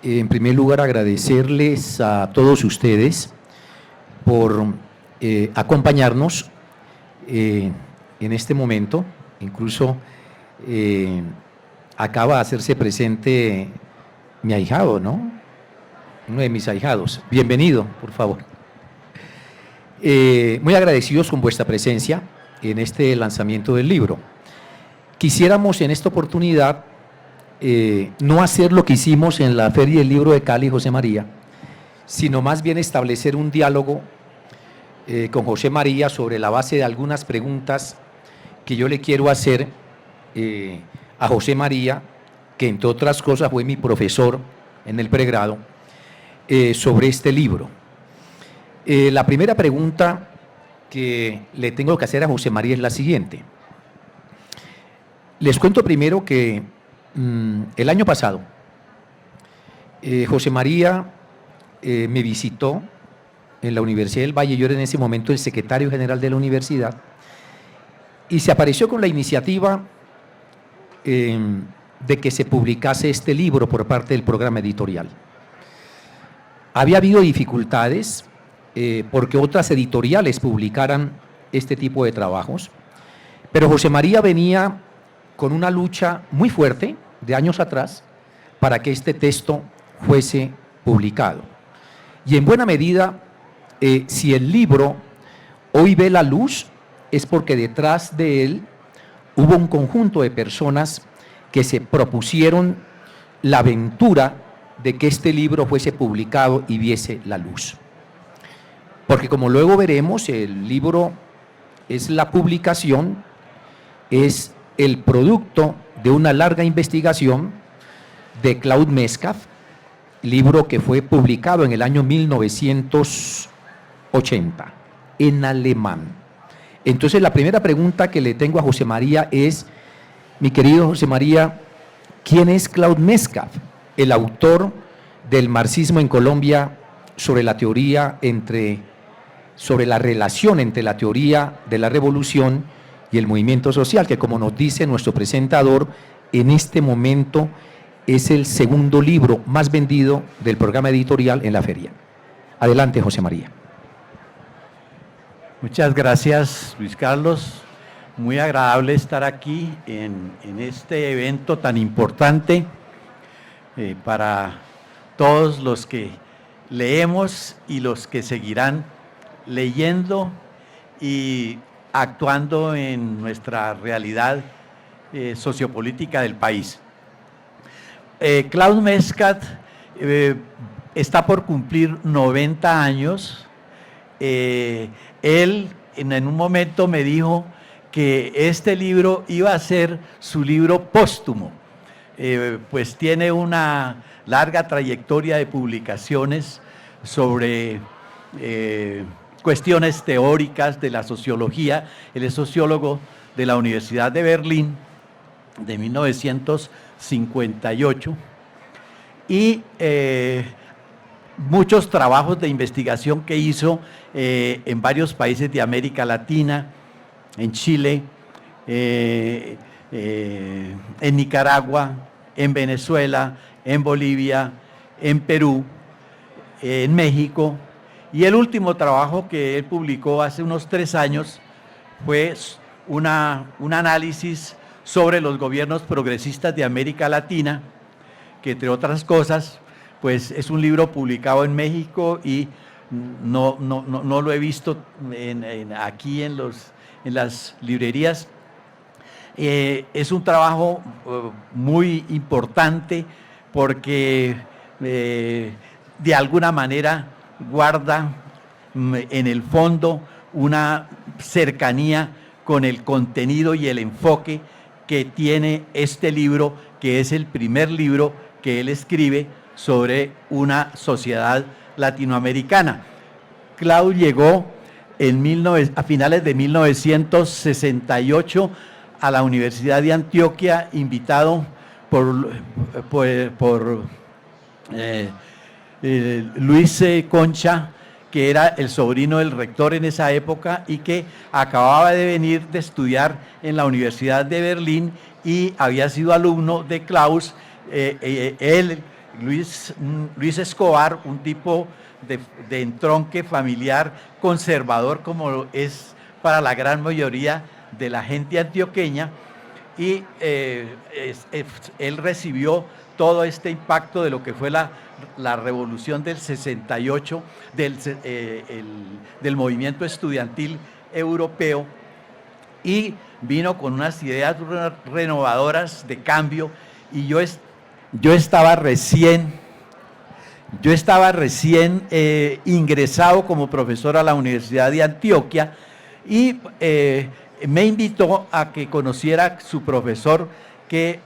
En primer lugar, agradecerles a todos ustedes por acompañarnos en este momento. Incluso acaba de hacerse presente mi ahijado, ¿no? Uno de mis ahijados. Bienvenido, por favor. Muy agradecidos con vuestra presencia en este lanzamiento del libro. Quisiéramos en esta oportunidad no hacer lo que hicimos en la Feria del Libro de Cali, José María, sino más bien establecer un diálogo con José María sobre la base de algunas preguntas que yo le quiero hacer a José María, que entre otras cosas fue mi profesor en el pregrado, sobre este libro. La primera pregunta que le tengo que hacer a José María es la siguiente. Les cuento primero que el año pasado José María me visitó en la Universidad del Valle. Yo era en ese momento el secretario general de la universidad y se apareció con la iniciativa de que se publicase este libro por parte del programa editorial. Había habido dificultades porque otras editoriales publicaran este tipo de trabajos, pero José María venía con una lucha muy fuerte de años atrás para que este texto fuese publicado. Y en buena medida, si el libro hoy ve la luz, es porque detrás de él hubo un conjunto de personas que se propusieron la aventura de que este libro fuese publicado y viese la luz. Porque como luego veremos, el libro es la publicación, es el producto de una larga investigación de Claude Metcalfe, libro que fue publicado en el año 1980 en alemán. Entonces la primera pregunta que le tengo a José María es, mi querido José María, ¿quién es Claude Metcalfe, el autor del marxismo en Colombia, sobre la relación entre la teoría de la revolución y el movimiento social, que como nos dice nuestro presentador, en este momento es el segundo libro más vendido del programa editorial en la feria? Adelante, José María. Muchas gracias, Luis Carlos. Muy agradable estar aquí en este evento tan importante para todos los que leemos y los que seguirán leyendo y actuando en nuestra realidad sociopolítica del país. Claude Metcalfe está por cumplir 90 años. Él en un momento me dijo que este libro iba a ser su libro póstumo, pues tiene una larga trayectoria de publicaciones sobre cuestiones teóricas de la sociología. Él es sociólogo de la Universidad de Berlín de 1958 y muchos trabajos de investigación que hizo en varios países de América Latina, en Chile, en Nicaragua, en Venezuela, en Bolivia, en Perú, en México. Y el último trabajo que él publicó hace unos 3 años fue un análisis sobre los gobiernos progresistas de América Latina, que entre otras cosas, pues es un libro publicado en México y no lo he visto aquí en las librerías. Es un trabajo muy importante porque de alguna manera guarda en el fondo una cercanía con el contenido y el enfoque que tiene este libro, que es el primer libro que él escribe sobre una sociedad latinoamericana. Claude llegó a finales de 1968 a la Universidad de Antioquia, invitado por Luis Concha, que era el sobrino del rector en esa época y que acababa de venir de estudiar en la Universidad de Berlín y había sido alumno de Klaus. Él Luis Escobar, un tipo de entronque familiar conservador como es para la gran mayoría de la gente antioqueña, y él recibió todo este impacto de lo que fue la revolución del 68, del movimiento estudiantil europeo, y vino con unas ideas renovadoras de cambio, y yo estaba recién ingresado como profesor a la Universidad de Antioquia, y me invitó a que conociera su profesor que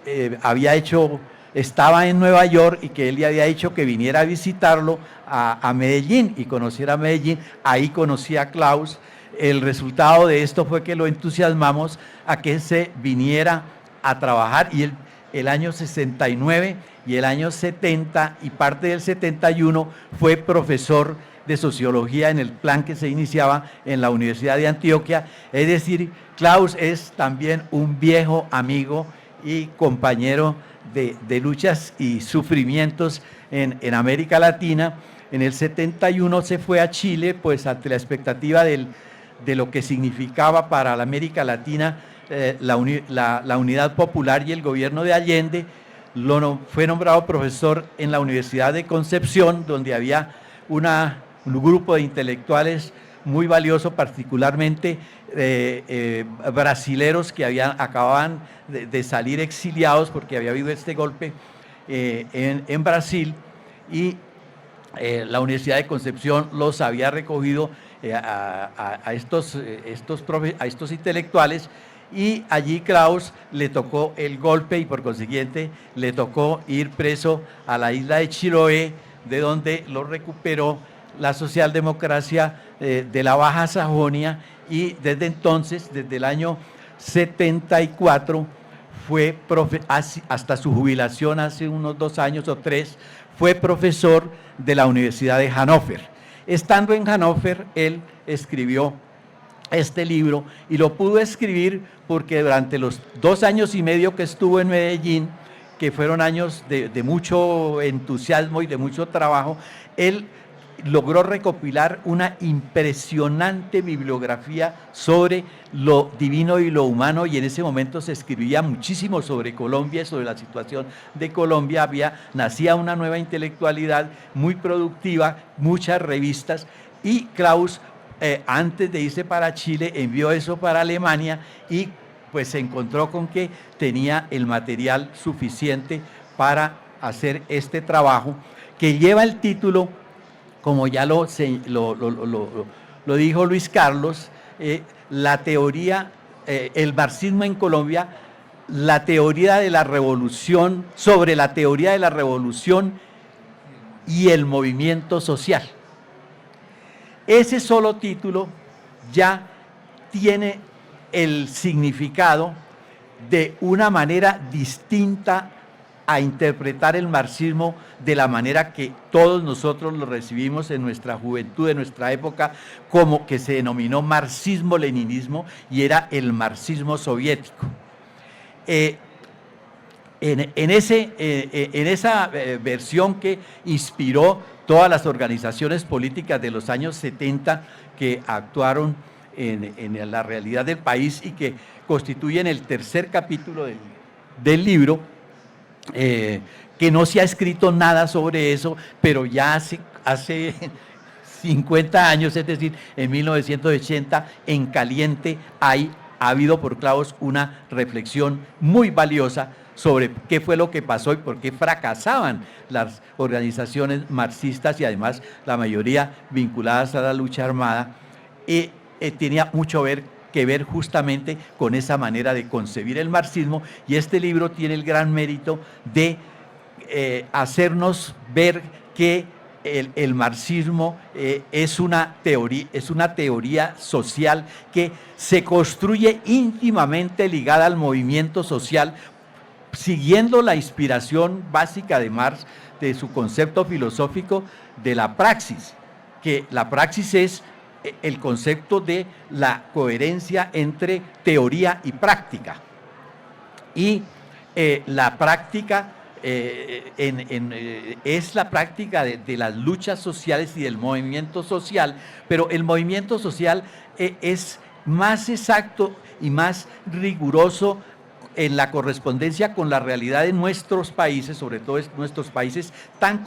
estaba en Nueva York, y que él le había dicho que viniera a visitarlo a Medellín y conociera Medellín. Ahí conocí a Klaus. El resultado de esto fue que lo entusiasmamos a que se viniera a trabajar, y el año 69 y el año 70 y parte del 71 fue profesor de sociología en el plan que se iniciaba en la Universidad de Antioquia. Es decir, Klaus es también un viejo amigo y compañero de luchas y sufrimientos en América Latina. En el 71 se fue a Chile, pues ante la expectativa de lo que significaba para la América Latina la unidad popular y el gobierno de Allende. Fue nombrado profesor en la Universidad de Concepción, donde había un grupo de intelectuales muy valioso, particularmente brasileros que acababan de salir exiliados porque había habido este golpe en Brasil, y la Universidad de Concepción los había recogido a estos intelectuales, y allí Klaus le tocó el golpe, y por consiguiente le tocó ir preso a la isla de Chiloé, de donde lo recuperó la socialdemocracia de la Baja Sajonia, y desde entonces, desde el año 74, hasta su jubilación hace unos 2 años o 3, fue profesor de la Universidad de Hannover. Estando en Hannover, él escribió este libro, y lo pudo escribir porque durante los 2 años y medio que estuvo en Medellín, que fueron años de mucho entusiasmo y de mucho trabajo, él logró recopilar una impresionante bibliografía sobre lo divino y lo humano, y en ese momento se escribía muchísimo sobre Colombia, sobre la situación de Colombia. Nacía una nueva intelectualidad muy productiva, muchas revistas, y Klaus, antes de irse para Chile, envió eso para Alemania, y pues se encontró con que tenía el material suficiente para hacer este trabajo, que lleva el título, como ya lo dijo Luis Carlos, la teoría, el marxismo en Colombia, la teoría de la revolución, sobre la teoría de la revolución y el movimiento social. Ese solo título ya tiene el significado de una manera distinta a interpretar el marxismo, de la manera que todos nosotros lo recibimos en nuestra juventud, en nuestra época, como que se denominó marxismo-leninismo, y era el marxismo soviético. En esa versión que inspiró todas las organizaciones políticas de los años 70 que actuaron en la realidad del país, y que constituyen el tercer capítulo del libro, que no se ha escrito nada sobre eso, pero ya hace 50 años, es decir, en 1980, en Caliente, ha habido por Klaus una reflexión muy valiosa sobre qué fue lo que pasó y por qué fracasaban las organizaciones marxistas, y además la mayoría vinculadas a la lucha armada, y tenía mucho que ver justamente con esa manera de concebir el marxismo, y este libro tiene el gran mérito de hacernos ver que el marxismo es una teoría social que se construye íntimamente ligada al movimiento social, siguiendo la inspiración básica de Marx, de su concepto filosófico de la praxis, que la praxis es el concepto de la coherencia entre teoría y práctica. Y la práctica es la práctica de las luchas sociales y del movimiento social, pero el movimiento social es más exacto y más riguroso en la correspondencia con la realidad de nuestros países, sobre todo nuestros países tan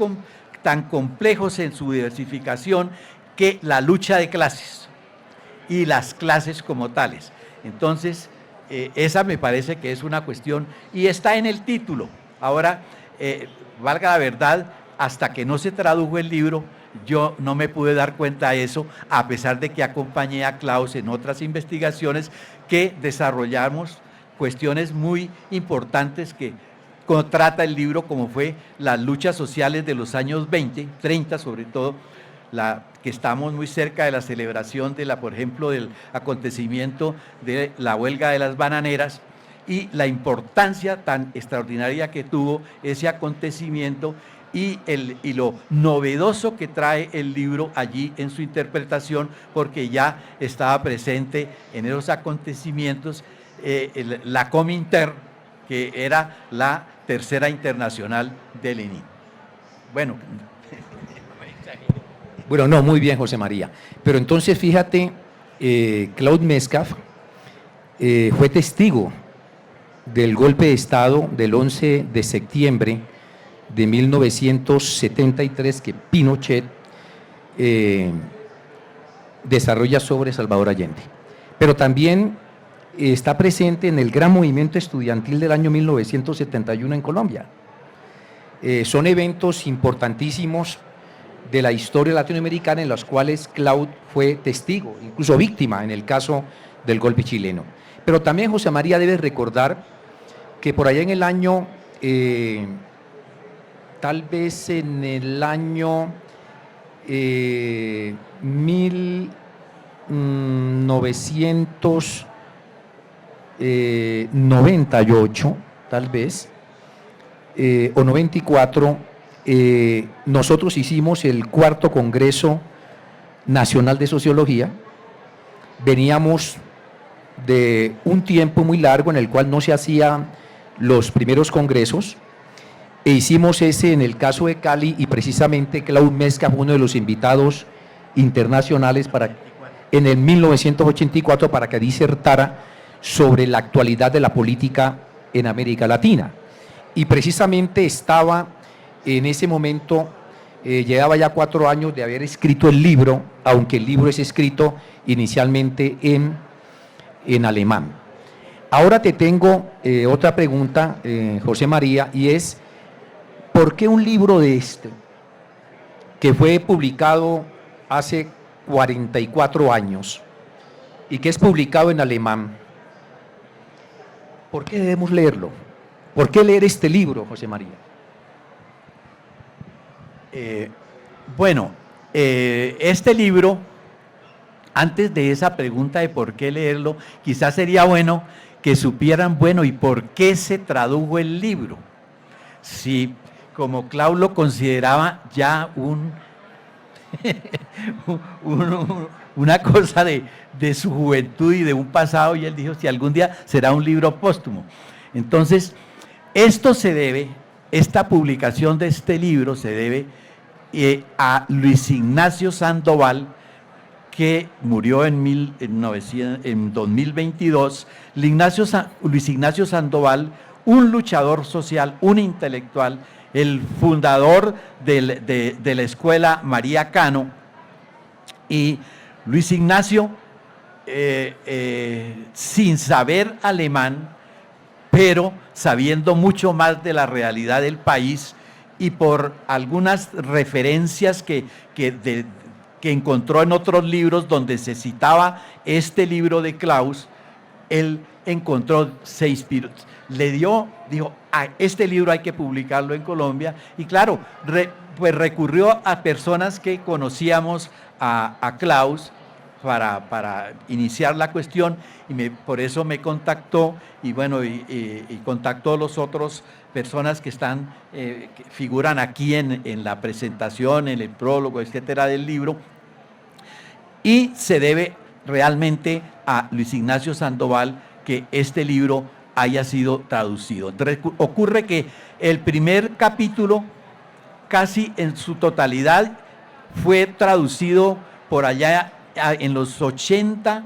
complejos en su diversificación, que la lucha de clases y las clases como tales. Entonces, esa me parece que es una cuestión, y está en el título. Ahora, valga la verdad, hasta que no se tradujo el libro, yo no me pude dar cuenta de eso, a pesar de que acompañé a Klaus en otras investigaciones que desarrollamos cuestiones muy importantes que trata el libro, como fue las luchas sociales de los años 20, 30 sobre todo, que estamos muy cerca de la celebración por ejemplo, del acontecimiento de la huelga de las bananeras, y la importancia tan extraordinaria que tuvo ese acontecimiento y lo novedoso que trae el libro allí en su interpretación, porque ya estaba presente en esos acontecimientos la Comintern, que era la Tercera Internacional de Lenin. Bueno. Bueno, no, muy bien, José María. Pero entonces, fíjate, Claude Metcalfe fue testigo del golpe de Estado del 11 de septiembre de 1973 que Pinochet desarrolla sobre Salvador Allende. Pero también está presente en el gran movimiento estudiantil del año 1971 en Colombia. Son eventos importantísimos de la historia latinoamericana en los cuales Claude fue testigo, incluso víctima en el caso del golpe chileno. Pero también, José María, debes recordar que por allá en el año, tal vez en el año 1998, tal vez, o 94, nosotros hicimos el cuarto Congreso Nacional de Sociología. Veníamos de un tiempo muy largo en el cual no se hacían los primeros congresos, e hicimos ese en el caso de Cali, y precisamente Claude Metcalfe fue uno de los invitados internacionales en el 1984 para que disertara sobre la actualidad de la política en América Latina. Y precisamente estaba en ese momento, llevaba ya 4 años de haber escrito el libro, aunque el libro es escrito inicialmente en alemán. Ahora te tengo otra pregunta, José María, y es, ¿por qué un libro de este, que fue publicado hace 44 años y que es publicado en alemán, por qué debemos leerlo? ¿Por qué leer este libro, José María? Este libro, antes de esa pregunta de por qué leerlo, quizás sería bueno que supieran, bueno, ¿y por qué se tradujo el libro? Si, como Claude lo consideraba ya una cosa de su juventud y de un pasado, y él dijo, si algún día será un libro póstumo. Entonces, esta publicación de este libro se debe a Luis Ignacio Sandoval, que murió en 2022. Luis Ignacio Sandoval, un luchador social, un intelectual, el fundador de la escuela María Cano. Y Luis Ignacio, sin saber alemán, pero sabiendo mucho más de la realidad del país, y por algunas referencias que encontró en otros libros donde se citaba este libro de Klaus, él encontró 6 piros. Dijo, este libro hay que publicarlo en Colombia, y claro, pues recurrió a personas que conocíamos a Klaus para iniciar la cuestión, y por eso me contactó, y bueno, y contactó a los otros personas que figuran aquí en la presentación, en el prólogo, etcétera, del libro, y se debe realmente a Luis Ignacio Sandoval que este libro haya sido traducido. Ocurre que El primer capítulo, casi en su totalidad, fue traducido por allá en los 80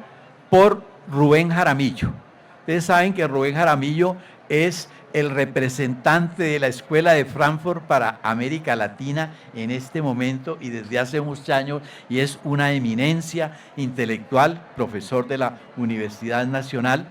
por Rubén Jaramillo. Ustedes saben que Rubén Jaramillo es el representante de la Escuela de Frankfurt para América Latina en este momento y desde hace muchos años, y es una eminencia intelectual, profesor de la Universidad Nacional,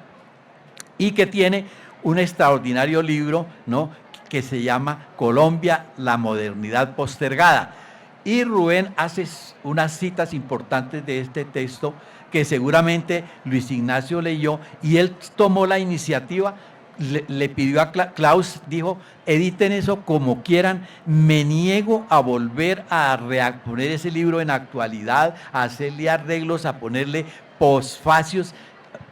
y que tiene un extraordinario libro, ¿no?, que se llama Colombia, la modernidad postergada. Y Rubén hace unas citas importantes de este texto que seguramente Luis Ignacio leyó, y él tomó la iniciativa, le pidió a Klaus, dijo, editen eso como quieran, me niego a volver a reponer ese libro en actualidad, a hacerle arreglos, a ponerle posfacios,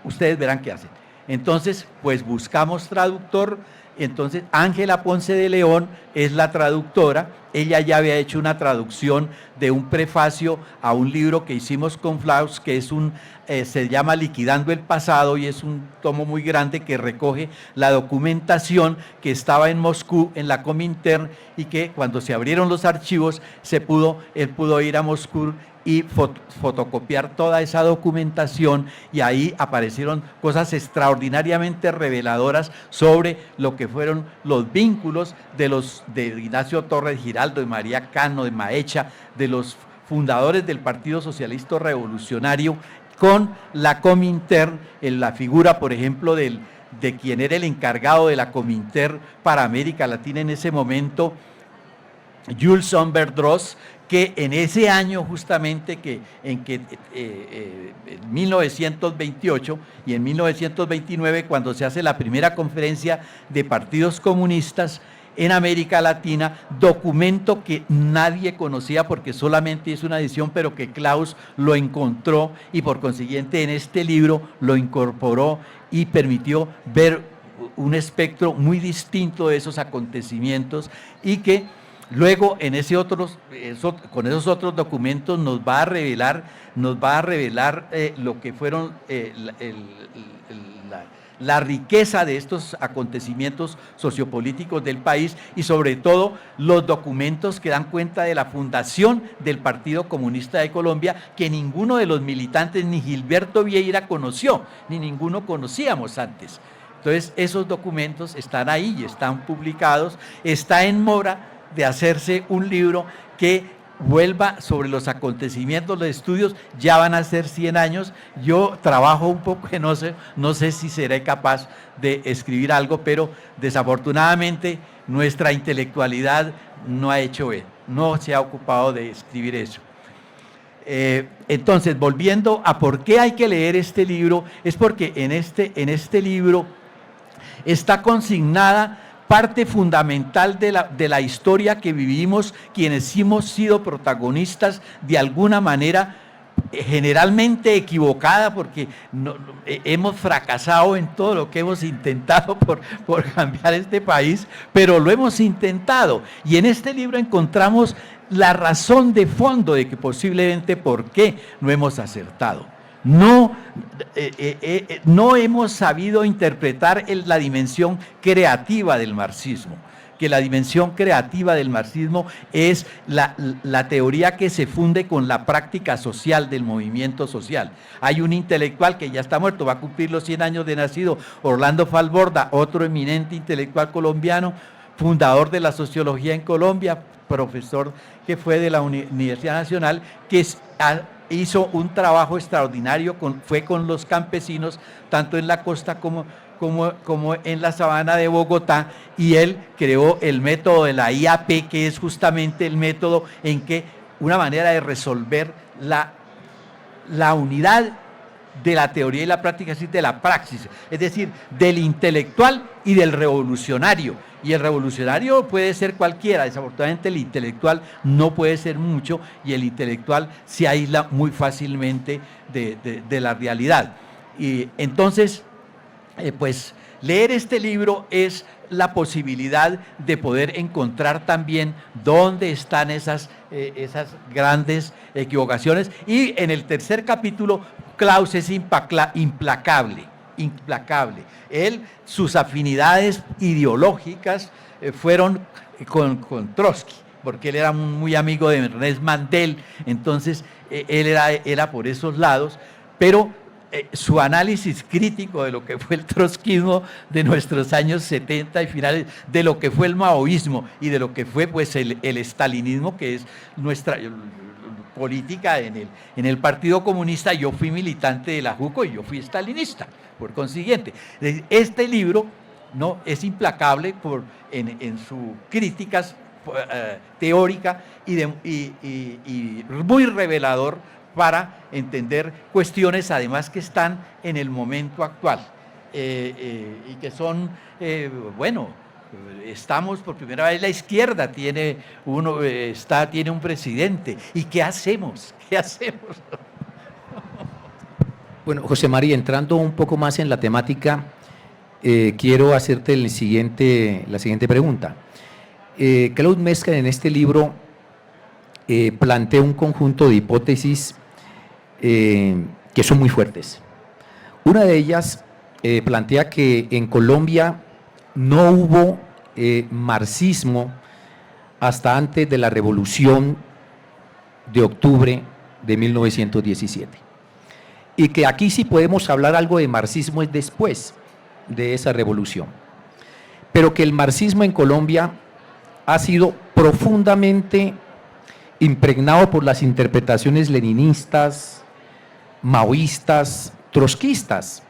ustedes verán qué hacen. Entonces, pues buscamos traductor. Entonces, Ángela Ponce de León es la traductora. Ella ya había hecho una traducción de un prefacio a un libro que hicimos con Klaus, que es se llama Liquidando el Pasado, y es un tomo muy grande que recoge la documentación que estaba en Moscú, en la Comintern, y que cuando se abrieron los archivos, él pudo ir a Moscú y fotocopiar toda esa documentación, y ahí aparecieron cosas extraordinariamente reveladoras sobre lo que fueron los vínculos de Ignacio Torres Giraldo, de María Cano, de Maecha, de los fundadores del Partido Socialista Revolucionario con la Comintern, en la figura, por ejemplo, de quien era el encargado de la Comintern para América Latina en ese momento, Jules Somberdros, que en ese año justamente en 1928 y en 1929, cuando se hace la primera conferencia de partidos comunistas en América Latina, documento que nadie conocía porque solamente es una edición, pero que Klaus lo encontró y por consiguiente en este libro lo incorporó y permitió ver un espectro muy distinto de esos acontecimientos, y que luego con esos otros documentos nos va a revelar lo que fueron la riqueza de estos acontecimientos sociopolíticos del país, y sobre todo los documentos que dan cuenta de la fundación del Partido Comunista de Colombia, que ninguno de los militantes, ni Gilberto Vieira conoció, ni ninguno conocíamos antes. Entonces esos documentos están ahí y están publicados. Está en mora de hacerse un libro que vuelva sobre los acontecimientos, los estudios. Ya van a ser 100 años, yo trabajo un poco, que no sé si seré capaz de escribir algo, pero desafortunadamente nuestra intelectualidad no se ha ocupado de escribir eso. Entonces, volviendo a por qué hay que leer este libro, es porque en este libro está consignada parte fundamental de la historia que vivimos quienes hemos sido protagonistas de alguna manera, generalmente equivocada, porque hemos fracasado en todo lo que hemos intentado por cambiar este país, pero lo hemos intentado, y en este libro encontramos la razón de fondo de que posiblemente por qué no hemos acertado. No hemos sabido interpretar la dimensión creativa del marxismo, que la dimensión creativa del marxismo es la teoría que se funde con la práctica social del movimiento social. Hay un intelectual que ya está muerto, va a cumplir los 100 años de nacido, Orlando Falborda, otro eminente intelectual colombiano, fundador de la sociología en Colombia, profesor que fue de la Universidad Nacional, que hizo un trabajo extraordinario, fue con los campesinos, tanto en la costa como en la sabana de Bogotá, y él creó el método de la IAP, que es justamente el método en que una manera de resolver la unidad de la teoría y la práctica, es decir, de la praxis, es decir, del intelectual y del revolucionario. Y el revolucionario puede ser cualquiera, desafortunadamente el intelectual no puede ser mucho, y el intelectual se aísla muy fácilmente de la realidad. Y entonces, pues leer este libro es la posibilidad de poder encontrar también dónde están esas grandes equivocaciones. Y en el tercer capítulo, Klaus es implacable. implacable. Sus afinidades ideológicas fueron con Trotsky, porque él era muy amigo de Ernest Mandel, entonces él era por esos lados, pero su análisis crítico de lo que fue el trotskismo de nuestros años 70 y finales, de lo que fue el maoísmo y de lo que fue pues el estalinismo, que es nuestra política en el Partido Comunista. Yo fui militante de la JUCO y yo fui estalinista, por consiguiente. Este libro no es implacable en sus críticas teórica y muy revelador para entender cuestiones además que están en el momento actual y que son, bueno, estamos por primera vez, la izquierda tiene un presidente. ¿Y qué hacemos? ¿Qué hacemos? Bueno, José María, entrando un poco más en la temática, quiero hacerte la siguiente pregunta. Klaus Metzger en este libro plantea un conjunto de hipótesis que son muy fuertes. Una de ellas plantea que en Colombia no hubo marxismo hasta antes de la Revolución de octubre de 1917. Y que aquí sí podemos hablar algo de marxismo es después de esa revolución. Pero que el marxismo en Colombia ha sido profundamente impregnado por las interpretaciones leninistas, maoístas, trotskistas,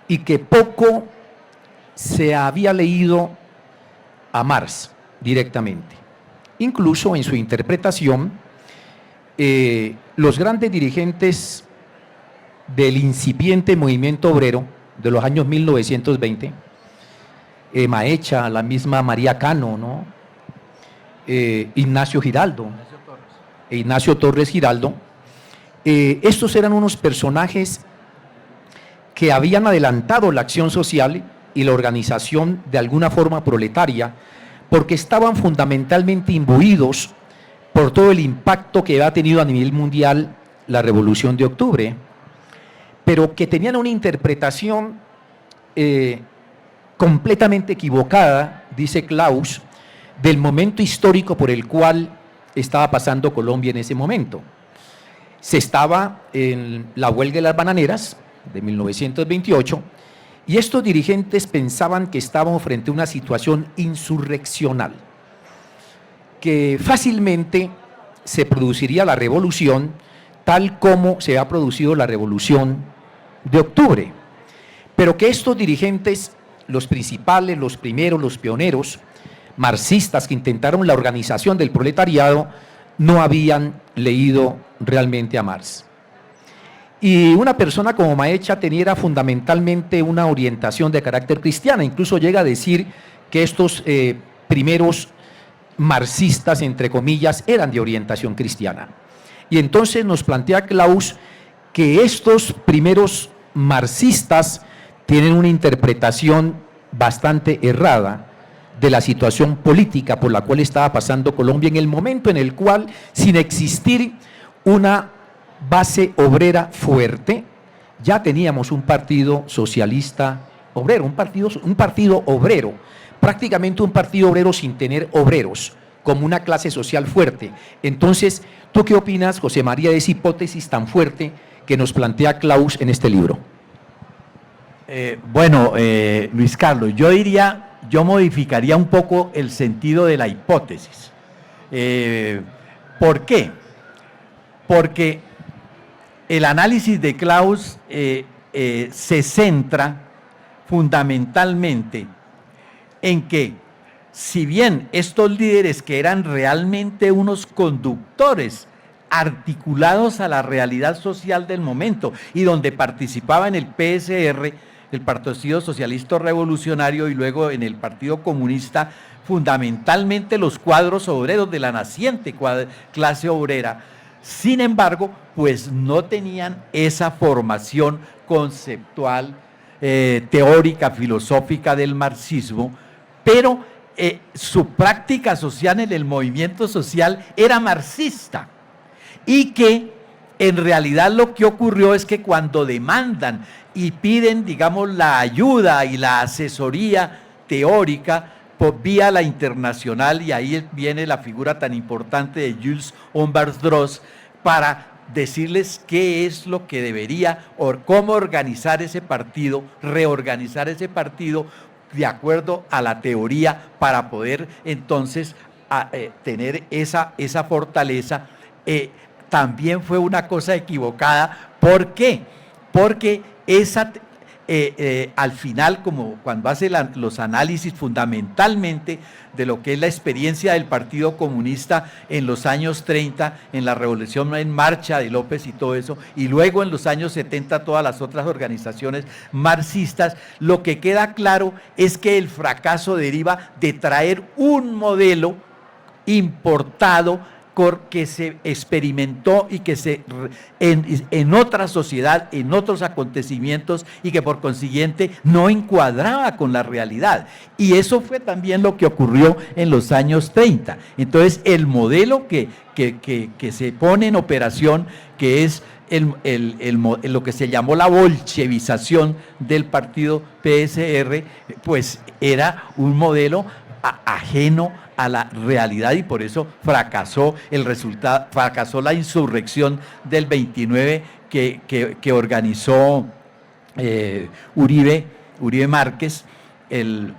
y que poco se había leído a Marx directamente. Incluso en su interpretación, los grandes dirigentes del incipiente movimiento obrero de los años 1920, Maecha, la misma María Cano, ¿no? Ignacio Torres Giraldo, estos eran unos personajes que habían adelantado la acción social y la organización de alguna forma proletaria, porque estaban fundamentalmente imbuidos por todo el impacto que había tenido a nivel mundial la Revolución de Octubre, pero que tenían una interpretación completamente equivocada, dice Klaus, del momento histórico por el cual estaba pasando Colombia en ese momento. Se estaba en la huelga de las bananeras de 1928 y estos dirigentes pensaban que estábamos frente a una situación insurreccional, que fácilmente se produciría la revolución tal como se ha producido la Revolución de Octubre, pero que estos dirigentes, los principales, los primeros, los pioneros marxistas que intentaron la organización del proletariado, no habían leído realmente a Marx. Y una persona como Maecha tenía fundamentalmente una orientación de carácter cristiana, incluso llega a decir que estos primeros marxistas, entre comillas, eran de orientación cristiana. Y entonces nos plantea Klaus que estos primeros marxistas tienen una interpretación bastante errada de la situación política por la cual estaba pasando Colombia en el momento en el cual, sin existir una base obrera fuerte, ya teníamos un partido socialista obrero, un partido obrero, prácticamente un partido obrero sin tener obreros, como una clase social fuerte. Entonces, ¿tú qué opinas, José María, de esa hipótesis tan fuerte que nos plantea Klaus en este libro? Luis Carlos, yo modificaría un poco el sentido de la hipótesis. ¿Por qué? Porque el análisis de Klaus se centra fundamentalmente en que, si bien estos líderes que eran realmente unos conductores articulados a la realidad social del momento y donde participaba en el PSR, el Partido Socialista Revolucionario, y luego en el Partido Comunista, fundamentalmente los cuadros obreros de la naciente clase obrera, sin embargo, pues no tenían esa formación conceptual, teórica, filosófica del marxismo, pero su práctica social en el movimiento social era marxista, y que En realidad lo que ocurrió es que cuando demandan y piden, digamos, la ayuda y la asesoría teórica por vía la internacional, y ahí viene la figura tan importante de Jules Hombards para decirles qué es lo que debería o cómo organizar ese partido, reorganizar ese partido de acuerdo a la teoría para poder entonces tener esa fortaleza. También fue una cosa equivocada. ¿Por qué? Porque al final, como cuando hace los análisis fundamentalmente de lo que es la experiencia del Partido Comunista en los años 30, en la Revolución en Marcha de López y todo eso, y luego en los años 70 todas las otras organizaciones marxistas, lo que queda claro es que el fracaso deriva de traer un modelo importado que se experimentó y que en otra sociedad, en otros acontecimientos, y que por consiguiente no encuadraba con la realidad. Y eso fue también lo que ocurrió en los años 30. Entonces, el modelo que se pone en operación, que es lo que se llamó la bolchevización del partido PSR, pues era un modelo ajeno a la realidad, y por eso fracasó la insurrección del 29 que organizó Uribe Márquez, el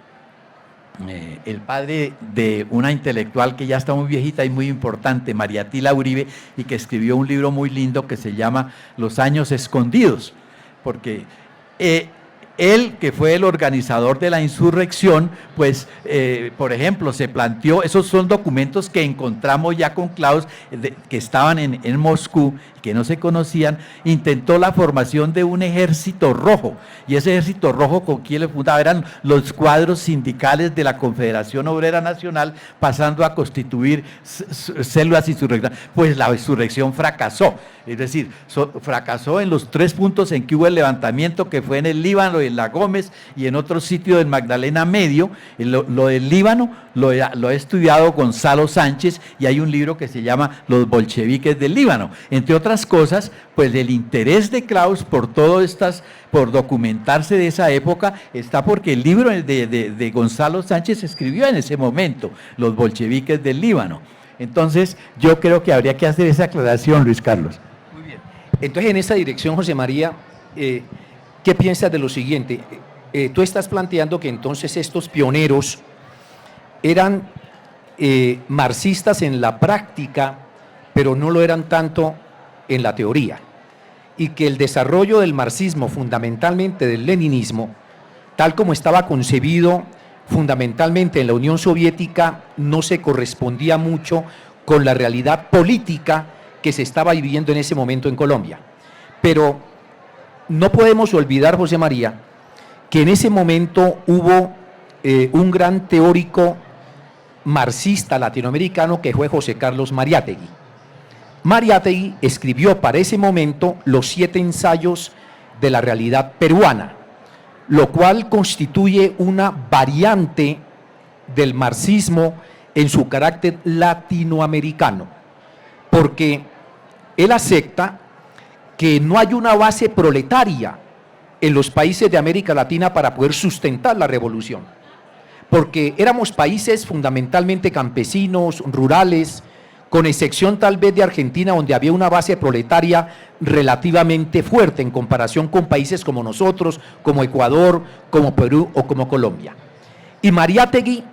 padre de una intelectual que ya está muy viejita y muy importante, María Tila Uribe, y que escribió un libro muy lindo que se llama Los años escondidos, porque él, que fue el organizador de la insurrección, pues, por ejemplo, se planteó, esos son documentos que encontramos ya con Klaus, que estaban en Moscú, que no se conocían, intentó la formación de un ejército rojo, y ese ejército rojo, ¿con quién le fundaba? Eran los cuadros sindicales de la Confederación Obrera Nacional, pasando a constituir células insurreccionales. Pues la insurrección fracasó, es decir, fracasó en los 3 puntos en que hubo el levantamiento, que fue en el Líbano, en la Gómez y en otro sitio del Magdalena Medio. Lo del Líbano lo ha estudiado Gonzalo Sánchez, y hay un libro que se llama Los bolcheviques del Líbano. Entre otras cosas, pues el interés de Klaus por por documentarse de esa época, está porque el libro de Gonzalo Sánchez se escribió en ese momento, Los bolcheviques del Líbano. Entonces, yo creo que habría que hacer esa aclaración, Luis Carlos. Muy bien. Entonces, en esa dirección, José María, ¿qué piensas de lo siguiente? Tú estás planteando que entonces estos pioneros eran marxistas en la práctica, pero no lo eran tanto en la teoría, y que el desarrollo del marxismo, fundamentalmente del leninismo, tal como estaba concebido fundamentalmente en la Unión Soviética, no se correspondía mucho con la realidad política que se estaba viviendo en ese momento en Colombia. Pero no podemos olvidar, José María, que en ese momento hubo un gran teórico marxista latinoamericano que fue José Carlos Mariátegui. Mariátegui escribió para ese momento los 7 ensayos de la realidad peruana, lo cual constituye una variante del marxismo en su carácter latinoamericano, porque él acepta que no hay una base proletaria en los países de América Latina para poder sustentar la revolución, porque éramos países fundamentalmente campesinos, rurales, con excepción tal vez de Argentina, donde había una base proletaria relativamente fuerte en comparación con países como nosotros, como Ecuador, como Perú o como Colombia. Y Mariátegui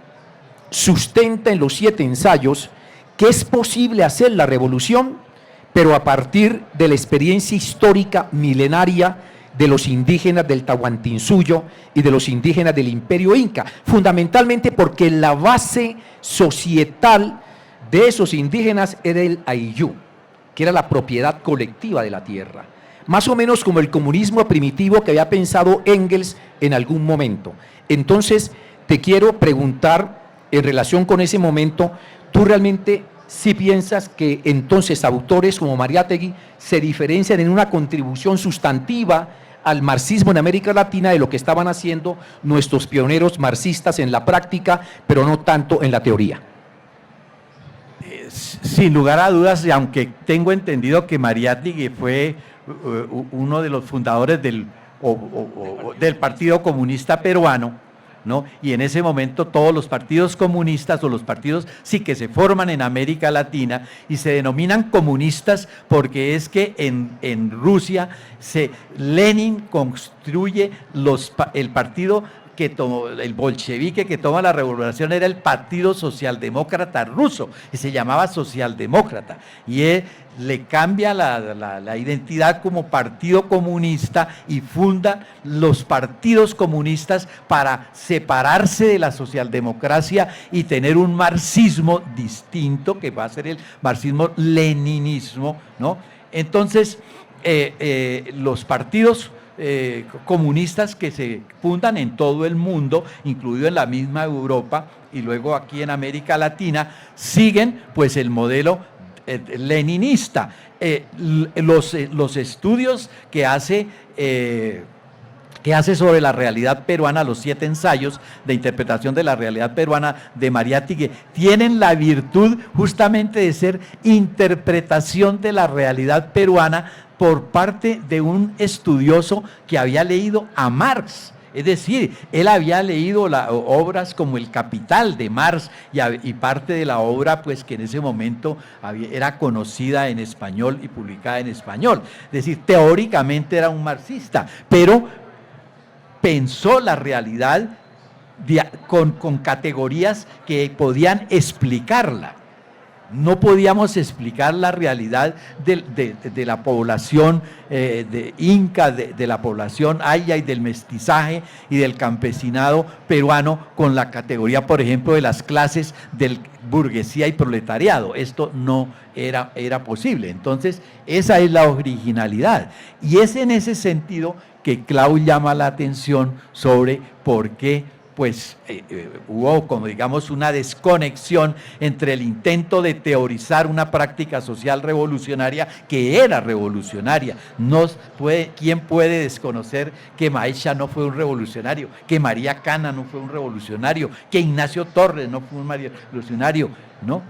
sustenta en los 7 ensayos que es posible hacer la revolución, pero a partir de la experiencia histórica milenaria de los indígenas del Tahuantinsuyo y de los indígenas del Imperio Inca, fundamentalmente porque la base societal de esos indígenas era el Ayllu, que era la propiedad colectiva de la tierra, más o menos como el comunismo primitivo que había pensado Engels en algún momento. Entonces, te quiero preguntar, en relación con ese momento, ¿tú realmente sí piensas que entonces autores como Mariátegui se diferencian en una contribución sustantiva al marxismo en América Latina de lo que estaban haciendo nuestros pioneros marxistas en la práctica, pero no tanto en la teoría? sin lugar a dudas, y aunque tengo entendido que Mariátegui fue uno de los fundadores del Partido Comunista Peruano, ¿no? Y en ese momento todos los partidos comunistas o los partidos sí que se forman en América Latina y se denominan comunistas porque es que en Rusia Lenin construye el partido el bolchevique que toma la revolución era el Partido Socialdemócrata Ruso y se llamaba Socialdemócrata y él le cambia la identidad como Partido Comunista y funda los partidos comunistas para separarse de la socialdemocracia y tener un marxismo distinto que va a ser el marxismo-leninismo, ¿no? Entonces, los partidos comunistas que se fundan en todo el mundo, incluido en la misma Europa y luego aquí en América Latina, siguen pues el modelo leninista. Los estudios que hace sobre la realidad peruana, los 7 ensayos de interpretación de la realidad peruana de Mariátegui, tienen la virtud justamente de ser interpretación de la realidad peruana por parte de un estudioso que había leído a Marx. Es decir, él había leído obras como El Capital de Marx y parte de la obra pues que en ese momento era conocida en español y publicada en español. Es decir, teóricamente era un marxista, pero pensó la realidad con categorías que podían explicarla. No podíamos explicar la realidad de la población inca, de la población haya y del mestizaje y del campesinado peruano con la categoría, por ejemplo, de las clases de burguesía y proletariado. Esto no era posible. Entonces, esa es la originalidad. Y es en ese sentido que Clau llama la atención sobre por qué pues hubo, como digamos, una desconexión entre el intento de teorizar una práctica social revolucionaria que era revolucionaria. ¿Quién puede desconocer que Maesha no fue un revolucionario, que María Cana no fue un revolucionario, que Ignacio Torres no fue un revolucionario, ¿no?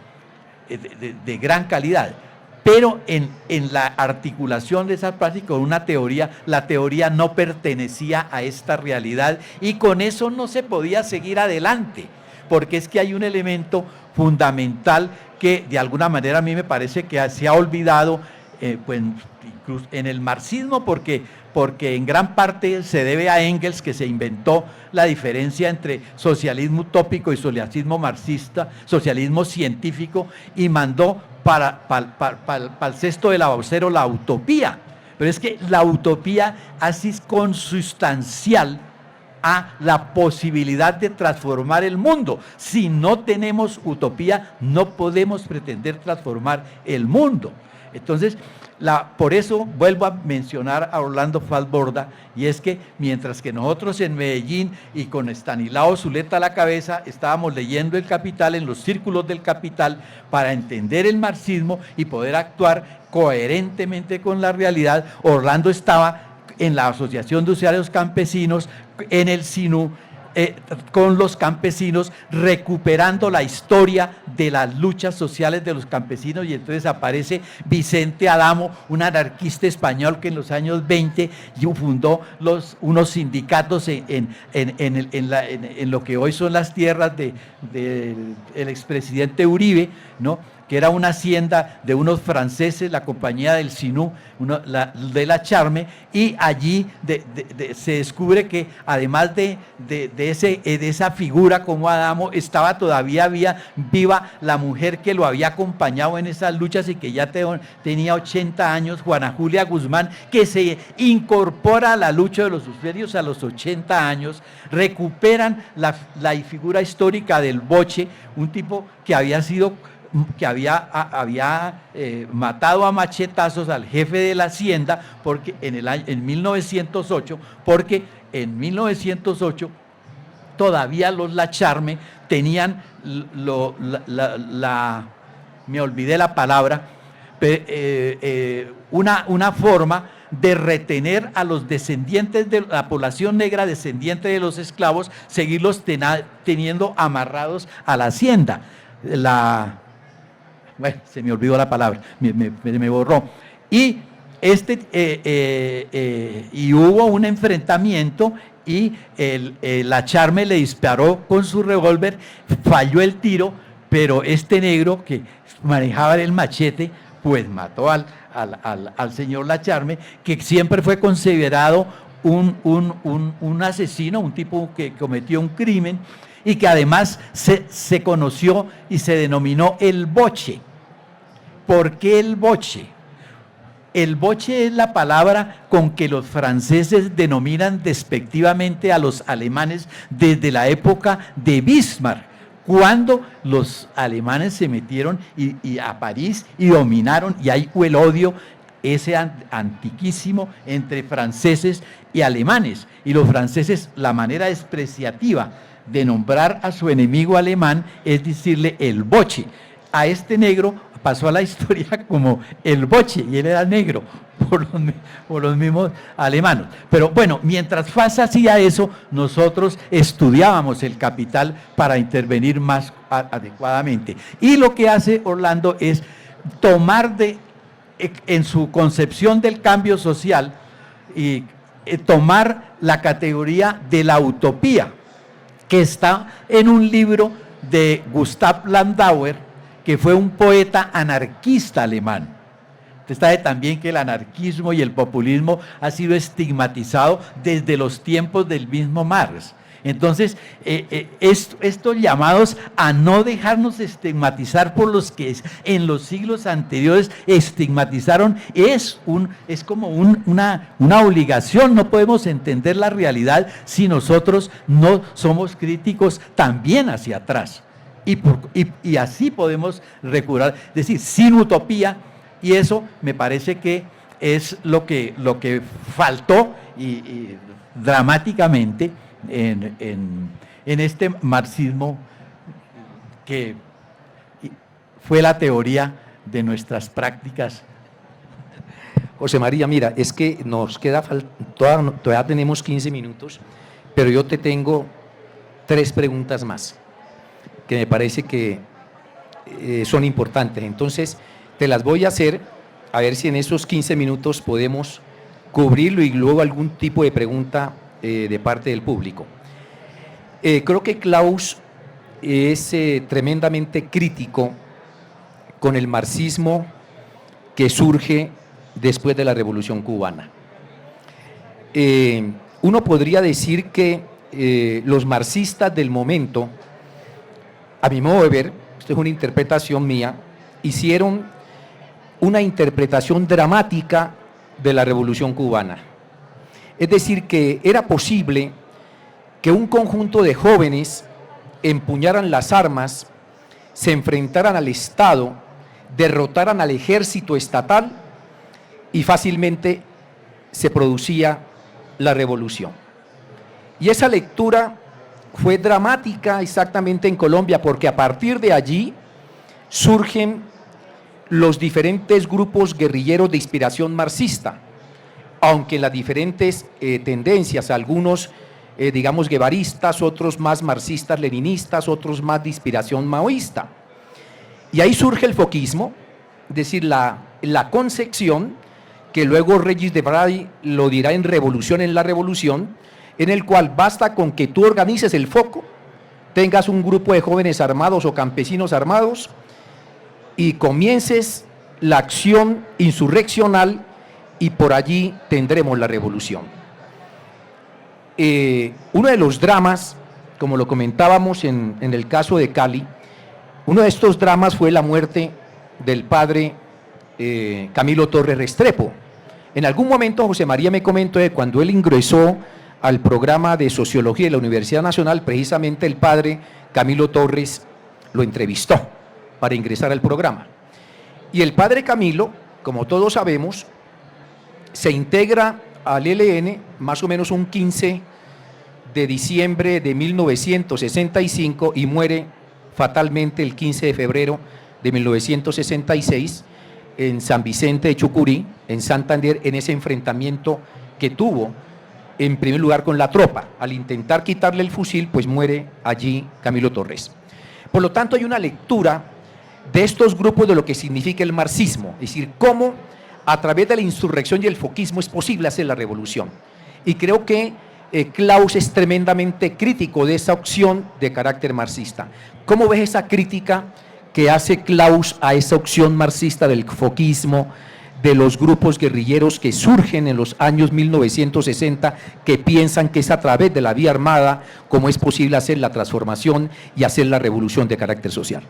De gran calidad? Pero en la articulación de esa práctica con una teoría, la teoría no pertenecía a esta realidad y con eso no se podía seguir adelante, porque es que hay un elemento fundamental que de alguna manera a mí me parece que se ha olvidado pues, incluso en el marxismo, porque en gran parte se debe a Engels, que se inventó la diferencia entre socialismo utópico y socialismo marxista, socialismo científico, y mandó para el cesto del Baucero la utopía. Pero es que la utopía así es consustancial a la posibilidad de transformar el mundo. Si no tenemos utopía, no podemos pretender transformar el mundo. Entonces, por eso vuelvo a mencionar a Orlando Falsborda, y es que mientras que nosotros en Medellín y con Estanislao Zuleta a la cabeza estábamos leyendo El Capital en los círculos del Capital para entender el marxismo y poder actuar coherentemente con la realidad, Orlando estaba en la Asociación de Usuarios Campesinos, en el SINU, con los campesinos, recuperando la historia de las luchas sociales de los campesinos, y entonces aparece Vicente Adamo, un anarquista español que en los años 20 fundó unos sindicatos en lo que hoy son las tierras del expresidente Uribe, ¿no? Que era una hacienda de unos franceses, la compañía del Sinú, de la Charme, y allí se descubre que además de esa figura como Adamo, estaba todavía viva la mujer que lo había acompañado en esas luchas y que ya tenía 80 años, Juana Julia Guzmán, que se incorpora a la lucha de los usuarios a los 80 años, recuperan la figura histórica del Boche, un tipo que había matado a machetazos al jefe de la hacienda porque en 1908, porque en 1908 todavía los Lacharme tenían me olvidé la palabra, una forma de retener a los descendientes de la población negra, descendiente de los esclavos, seguirlos teniendo amarrados a la hacienda. bueno, se me olvidó la palabra, me borró. Y, y hubo un enfrentamiento y la Charme le disparó con su revólver, falló el tiro, pero este negro que manejaba el machete, pues mató al señor La Charme, que siempre fue considerado un asesino, un tipo que cometió un crimen, y que además se conoció y se denominó el boche. ¿Por qué el boche? El boche es la palabra con que los franceses denominan despectivamente a los alemanes desde la época de Bismarck, cuando los alemanes se metieron a París y dominaron, y ahí fue el odio ese antiquísimo entre franceses y alemanes. Y los franceses, la manera despreciativa de nombrar a su enemigo alemán es decirle el boche. A este negro pasó a la historia como el boche, y él era negro por los mismos alemanes. Pero bueno, mientras Faz hacía eso, nosotros estudiábamos el Capital para intervenir más adecuadamente. Y lo que hace Orlando es tomar en su concepción del cambio social y tomar la categoría de la utopía, que está en un libro de Gustav Landauer, que fue un poeta anarquista alemán. Usted sabe también que el anarquismo y el populismo ha sido estigmatizado desde los tiempos del mismo Marx. Entonces, estos llamados a no dejarnos estigmatizar por los que en los siglos anteriores estigmatizaron es como una obligación. No podemos entender la realidad si nosotros no somos críticos también hacia atrás. Y así podemos recuperar, es decir, sin utopía, y eso me parece que es lo que faltó y dramáticamente en este marxismo que fue la teoría de nuestras prácticas. José María, mira, es que nos queda, todavía tenemos 15 minutos, pero yo te tengo 3 preguntas más que me parece que son importantes. Entonces, te las voy a hacer, a ver si en esos 15 minutos podemos cubrirlo y luego algún tipo de pregunta de parte del público. Creo que Klaus es tremendamente crítico con el marxismo que surge después de la Revolución Cubana. Uno podría decir que los marxistas del momento, a mi modo de ver, esto es una interpretación mía, hicieron una interpretación dramática de la Revolución Cubana. Es decir, que era posible que un conjunto de jóvenes empuñaran las armas, se enfrentaran al Estado, derrotaran al ejército estatal y fácilmente se producía la revolución. Y esa lectura fue dramática exactamente en Colombia, porque a partir de allí surgen los diferentes grupos guerrilleros de inspiración marxista, aunque las diferentes tendencias, algunos digamos guevaristas, otros más marxistas leninistas, otros más de inspiración maoísta. Y ahí surge el foquismo, es decir, la concepción, que luego Regis Debray lo dirá en Revolución en la Revolución, en el cual basta con que tú organices el foco, tengas un grupo de jóvenes armados o campesinos armados y comiences la acción insurreccional y por allí tendremos la revolución. Uno de los dramas, como lo comentábamos en el caso de Cali, uno de estos dramas fue la muerte del padre Camilo Torres Restrepo. En algún momento José María me comentó que cuando él ingresó al programa de Sociología de la Universidad Nacional, precisamente el padre Camilo Torres lo entrevistó para ingresar al programa. Y el padre Camilo, como todos sabemos, se integra al ELN más o menos un 15 de diciembre de 1965 y muere fatalmente el 15 de febrero de 1966 en San Vicente de Chucurí, en Santander, en ese enfrentamiento que tuvo en primer lugar con la tropa. Al intentar quitarle el fusil, pues muere allí Camilo Torres. Por lo tanto, hay una lectura de estos grupos de lo que significa el marxismo, es decir, cómo a través de la insurrección y el foquismo es posible hacer la revolución. Y creo que Klaus es tremendamente crítico de esa opción de carácter marxista. ¿Cómo ves esa crítica que hace Klaus a esa opción marxista del foquismo, de los grupos guerrilleros que surgen en los años 1960, que piensan que es a través de la vía armada como es posible hacer la transformación y hacer la revolución de carácter social?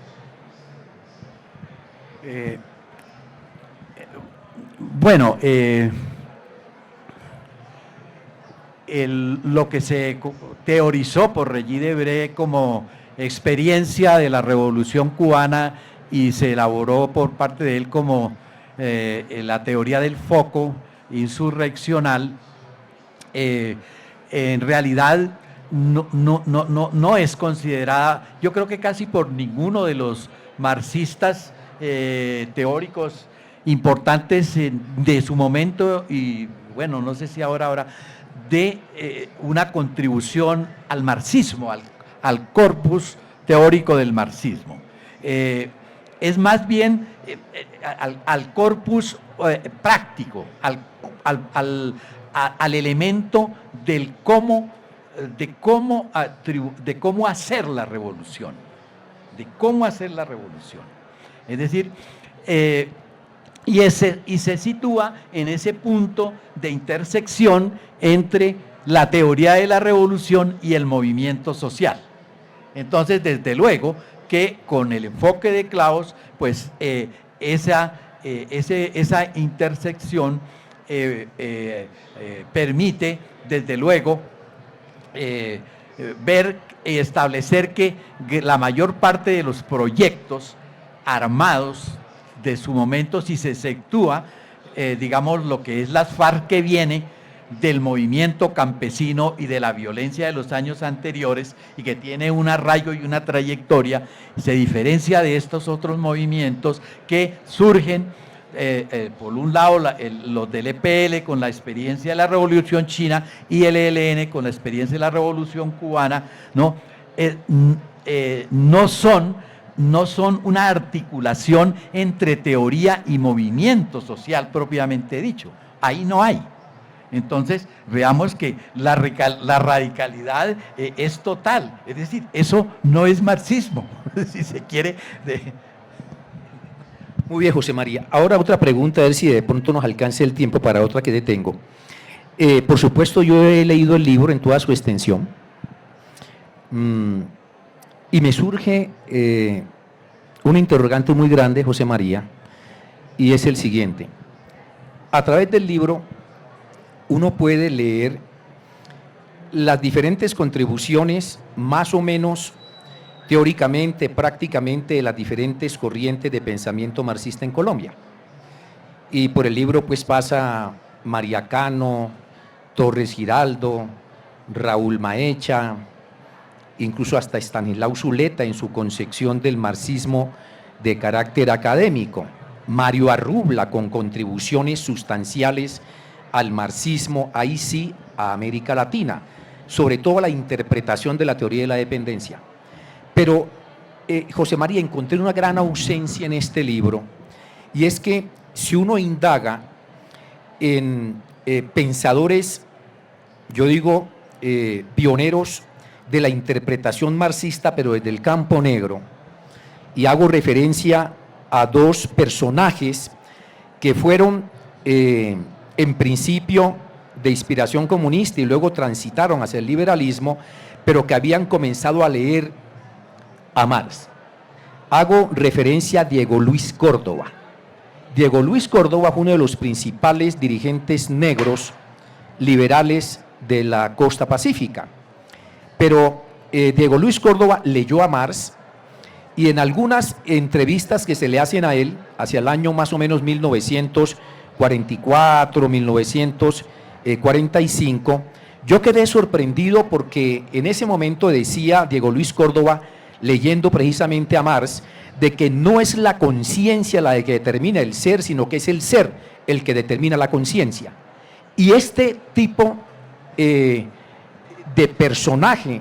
Bueno, lo que se teorizó por Regis Debray como experiencia de la Revolución Cubana y se elaboró por parte de él como la teoría del foco insurreccional, en realidad no es considerada, yo creo que casi por ninguno de los marxistas teóricos importantes de su momento, y bueno, no sé si ahora, de una contribución al marxismo, al corpus teórico del marxismo. Es más bien al corpus práctico, al elemento del de cómo hacer la revolución, Es decir, y se sitúa en ese punto de intersección entre la teoría de la revolución y el movimiento social. Entonces, desde luego que con el enfoque de Klaus, pues esa intersección permite, desde luego, ver y establecer que la mayor parte de los proyectos armados de su momento, si se exceptúa, digamos, lo que es las FARC, que viene del movimiento campesino y de la violencia de los años anteriores y que tiene un arraigo y una trayectoria, se diferencia de estos otros movimientos que surgen, por un lado, los del EPL con la experiencia de la Revolución China y el ELN con la experiencia de la Revolución Cubana, no son una articulación entre teoría y movimiento social propiamente dicho. Ahí no hay. Entonces, veamos que la radicalidad es total. Es decir, eso no es marxismo, si se quiere. Muy bien, José María. Ahora otra pregunta, a ver si de pronto nos alcance el tiempo para otra que detengo. Por supuesto, yo he leído el libro en toda su extensión. Y me surge un interrogante muy grande, José María, y es el siguiente. A través del libro uno puede leer las diferentes contribuciones, más o menos teóricamente, prácticamente, de las diferentes corrientes de pensamiento marxista en Colombia. Y por el libro pues pasa María Cano, Torres Giraldo, Raúl Maecha, incluso hasta Estanislao Zuleta en su concepción del marxismo de carácter académico, Mario Arrubla con contribuciones sustanciales al marxismo, ahí sí, a América Latina, sobre todo la interpretación de la teoría de la dependencia. Pero, José María, encontré una gran ausencia en este libro, y es que si uno indaga en pensadores, yo digo, pioneros de la interpretación marxista, pero desde el campo negro, y hago referencia a dos personajes que fueron en principio de inspiración comunista y luego transitaron hacia el liberalismo, pero que habían comenzado a leer a Marx. Hago referencia a Diego Luis Córdoba. Diego Luis Córdoba fue uno de los principales dirigentes negros liberales de la costa pacífica, pero Diego Luis Córdoba leyó a Marx, y en algunas entrevistas que se le hacen a él, hacia el año más o menos 1944, 1945, yo quedé sorprendido porque en ese momento decía Diego Luis Córdoba, leyendo precisamente a Marx, de que no es la conciencia la que determina el ser, sino que es el ser el que determina la conciencia. Y este tipo de personaje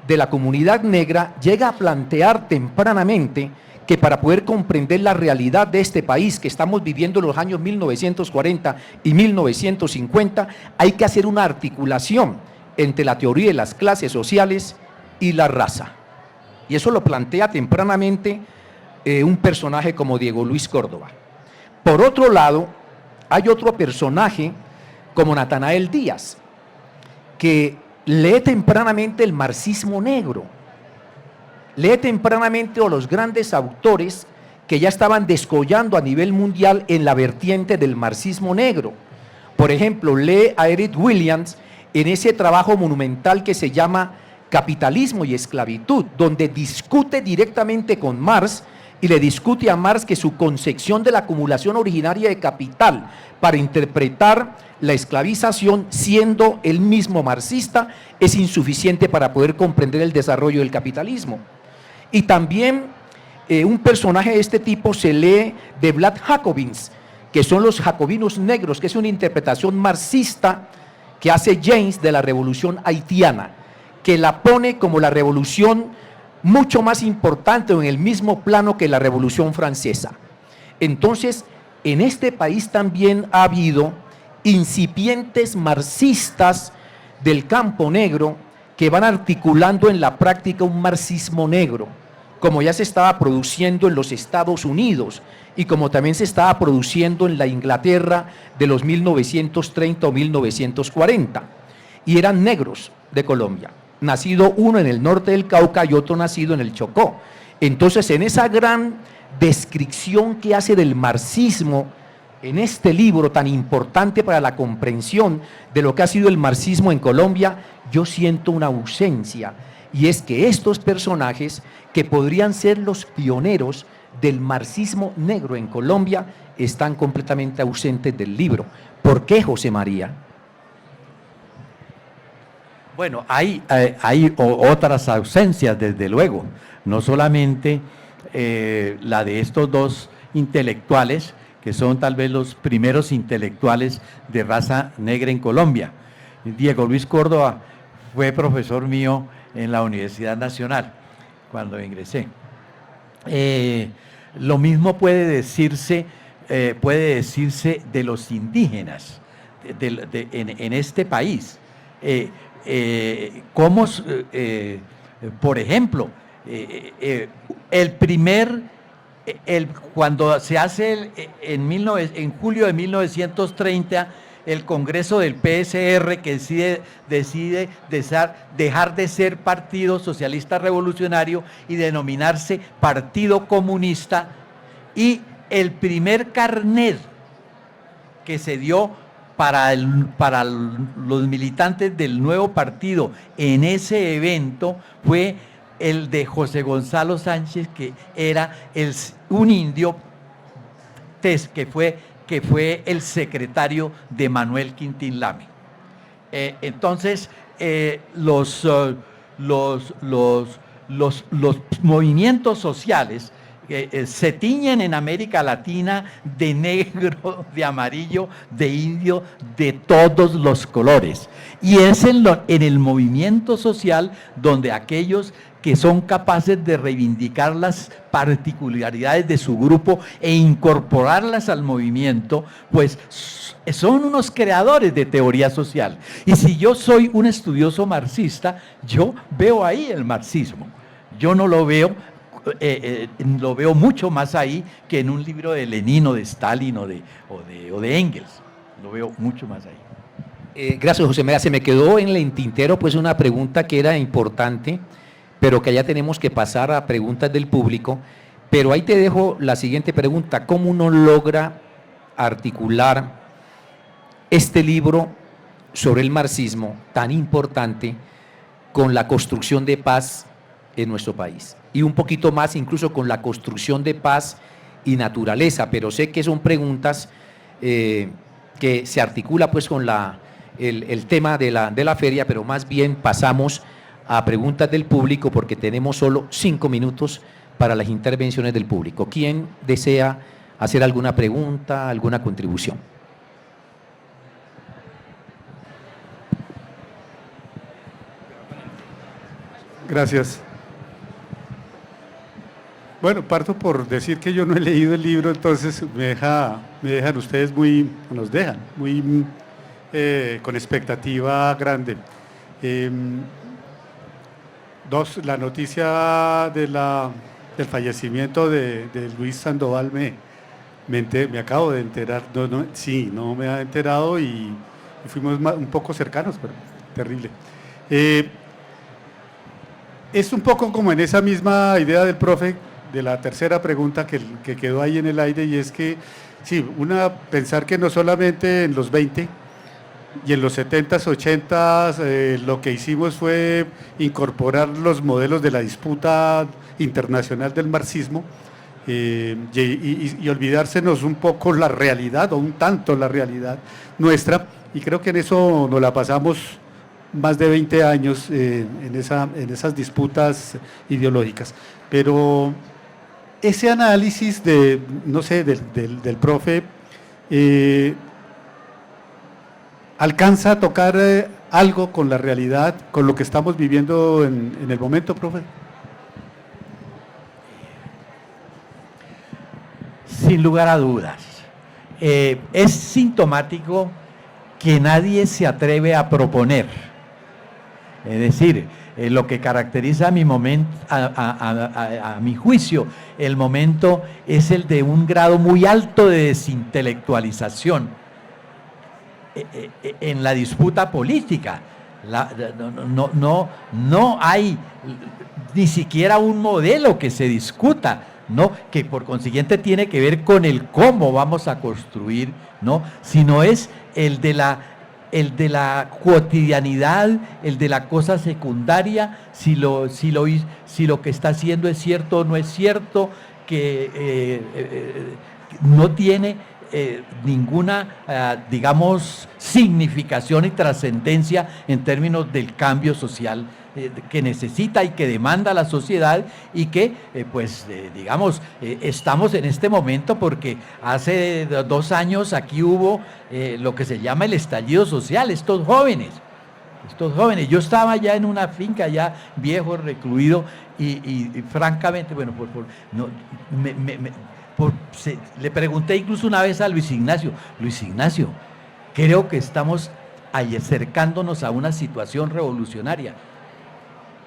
de la comunidad negra llega a plantear tempranamente que para poder comprender la realidad de este país que estamos viviendo en los años 1940 y 1950, hay que hacer una articulación entre la teoría de las clases sociales y la raza. Y eso lo plantea tempranamente un personaje como Diego Luis Córdoba. Por otro lado, hay otro personaje como Natanael Díaz, que lee tempranamente el marxismo negro, lee tempranamente a los grandes autores que ya estaban descollando a nivel mundial en la vertiente del marxismo negro. Por ejemplo, lee a Eric Williams en ese trabajo monumental que se llama Capitalismo y Esclavitud, donde discute directamente con Marx y le discute a Marx que su concepción de la acumulación originaria de capital para interpretar la esclavización, siendo el mismo marxista, es insuficiente para poder comprender el desarrollo del capitalismo. Y también un personaje de este tipo se lee de Black Jacobins, que son los jacobinos negros, que es una interpretación marxista que hace James de la revolución haitiana, que la pone como la revolución mucho más importante o en el mismo plano que la Revolución Francesa. Entonces, en este país también ha habido incipientes marxistas del campo negro que van articulando en la práctica un marxismo negro, como ya se estaba produciendo en los Estados Unidos y como también se estaba produciendo en la Inglaterra de los 1930 o 1940, y eran negros de Colombia, nacido uno en el norte del Cauca y otro nacido en el Chocó. Entonces, en esa gran descripción que hace del marxismo, en este libro tan importante para la comprensión de lo que ha sido el marxismo en Colombia, yo siento una ausencia, y es que estos personajes que podrían ser los pioneros del marxismo negro en Colombia están completamente ausentes del libro. ¿Por qué, José María? Bueno, hay otras ausencias, desde luego, no solamente la de estos dos intelectuales, que son tal vez los primeros intelectuales de raza negra en Colombia. Diego Luis Córdoba fue profesor mío en la Universidad Nacional cuando ingresé. Lo mismo puede decirse de los indígenas en este país. Por ejemplo, cuando se hace en julio de 1930 el Congreso del PSR, que decide dejar de ser Partido Socialista Revolucionario y denominarse Partido Comunista, y el primer carnet que se dio para los militantes del nuevo partido en ese evento fue el de José Gonzalo Sánchez, que era un indio que fue el secretario de Manuel Quintín Lame. Entonces, los movimientos sociales se tiñen en América Latina de negro, de amarillo, de indio, de todos los colores. Y es en el movimiento social donde aquellos que son capaces de reivindicar las particularidades de su grupo e incorporarlas al movimiento, pues son unos creadores de teoría social. Y si yo soy un estudioso marxista, yo veo ahí el marxismo. Yo no lo veo, lo veo mucho más ahí que en un libro de Lenin o de Stalin o de Engels. Lo veo mucho más ahí. Gracias, José María. Se me quedó en el tintero pues una pregunta que era importante, pero que ya tenemos que pasar a preguntas del público. Pero ahí te dejo la siguiente pregunta: ¿cómo uno logra articular este libro sobre el marxismo tan importante con la construcción de paz en nuestro país? Y un poquito más incluso con la construcción de paz y naturaleza, pero sé que son preguntas que se articula pues con el tema de la feria, pero más bien pasamos a preguntas del público porque tenemos solo 5 minutos para las intervenciones del público. ¿Quién desea hacer alguna pregunta, alguna contribución? Gracias. Bueno, parto por decir que yo no he leído el libro, entonces me dejan ustedes nos dejan muy con expectativa grande. La noticia del fallecimiento de Luis Sandoval me acabo de enterar, no me ha enterado y fuimos un poco cercanos, pero terrible. Es un poco como en esa misma idea del profe, de la tercera pregunta que quedó ahí en el aire, y es que, sí, pensar que no solamente en los 20 y en los 70s, 80s, lo que hicimos fue incorporar los modelos de la disputa internacional del marxismo, y olvidársenos un poco la realidad, o un tanto la realidad nuestra, y creo que en eso nos la pasamos más de 20 años en esas disputas ideológicas. Pero ese análisis del profe alcanza a tocar algo con la realidad, con lo que estamos viviendo en el momento, profe. Sin lugar a dudas. Es sintomático que nadie se atreve a proponer. Es decir, lo que caracteriza a mi juicio, el momento es el de un grado muy alto de desintelectualización en la disputa política. No hay ni siquiera un modelo que se discuta, ¿no? Que por consiguiente tiene que ver con el cómo vamos a construir, ¿no? Sino es el de la cotidianidad, el de la cosa secundaria, si lo que está haciendo es cierto o no es cierto, que no tiene ninguna, digamos, significación y trascendencia en términos del cambio social que necesita y que demanda la sociedad, y que digamos, estamos en este momento porque hace 2 años aquí hubo lo que se llama el estallido social. Estos jóvenes, yo estaba ya en una finca ya viejo, recluido, y francamente, bueno, le pregunté incluso una vez a Luis Ignacio, creo que estamos acercándonos a una situación revolucionaria.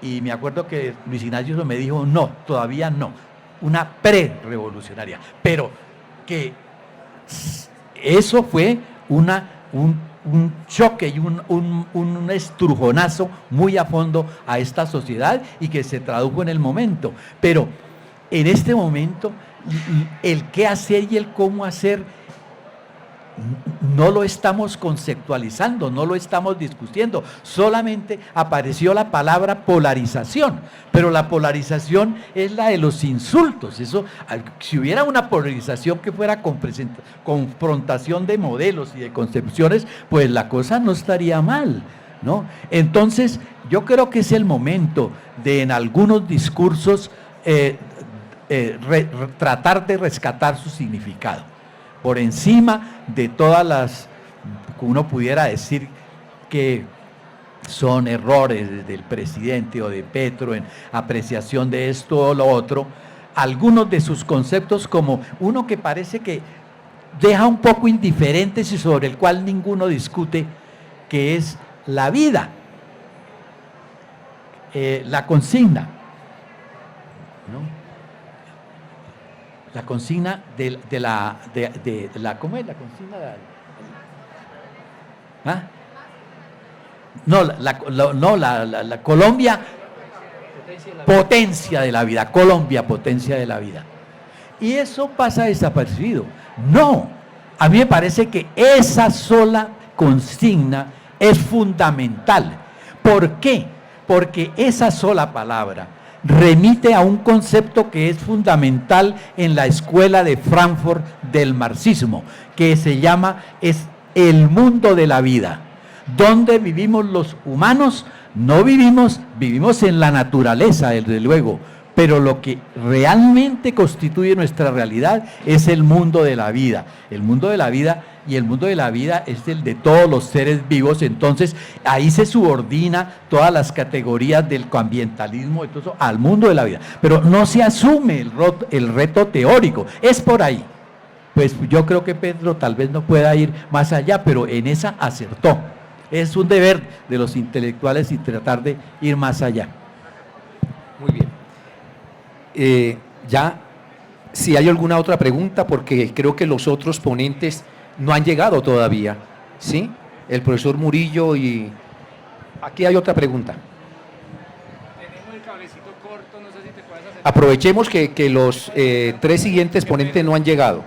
Y me acuerdo que Luis Ignacio me dijo, no, todavía no, una pre-revolucionaria, pero que eso fue un choque y un estrujonazo muy a fondo a esta sociedad, y que se tradujo en el momento. Pero en este momento, el qué hacer y el cómo hacer no lo estamos conceptualizando, no lo estamos discutiendo. Solamente apareció la palabra polarización, pero la polarización es la de los insultos. Eso, si hubiera una polarización que fuera confrontación de modelos y de concepciones, pues la cosa no estaría mal, ¿no? Entonces, yo creo que es el momento de, en algunos discursos, tratar de rescatar su significado por encima de todas las, uno pudiera decir que son errores del presidente o de Petro en apreciación de esto o lo otro. Algunos de sus conceptos, como uno que parece que deja un poco indiferentes y sobre el cual ninguno discute, que es la vida, la consigna, ¿no? La consigna de la ¿cómo es la consigna? La Colombia, potencia de la vida, Colombia, potencia de la vida. Y eso pasa desapercibido. No, a mí me parece que esa sola consigna es fundamental. ¿Por qué? Porque esa sola palabra remite a un concepto que es fundamental en la escuela de Frankfurt del marxismo, que se llama el mundo de la vida. ¿Dónde vivimos los humanos? No vivimos en la naturaleza, desde luego, pero lo que realmente constituye nuestra realidad es el mundo de la vida. El mundo de la vida, y el mundo de la vida es el de todos los seres vivos. Entonces ahí se subordina todas las categorías del coambientalismo y todo eso al mundo de la vida, pero no se asume el reto teórico. Es por ahí. Pues yo creo que Pedro tal vez no pueda ir más allá, pero en esa acertó. Es un deber de los intelectuales y tratar de ir más allá. Muy bien. Ya, si hay alguna otra pregunta, porque creo que los otros ponentes no han llegado todavía, ¿sí? El profesor Murillo y... Aquí hay otra pregunta. Tenemos el cablecito corto, no sé si te puedes hacer. Aprovechemos que los tres siguientes ponentes no han llegado.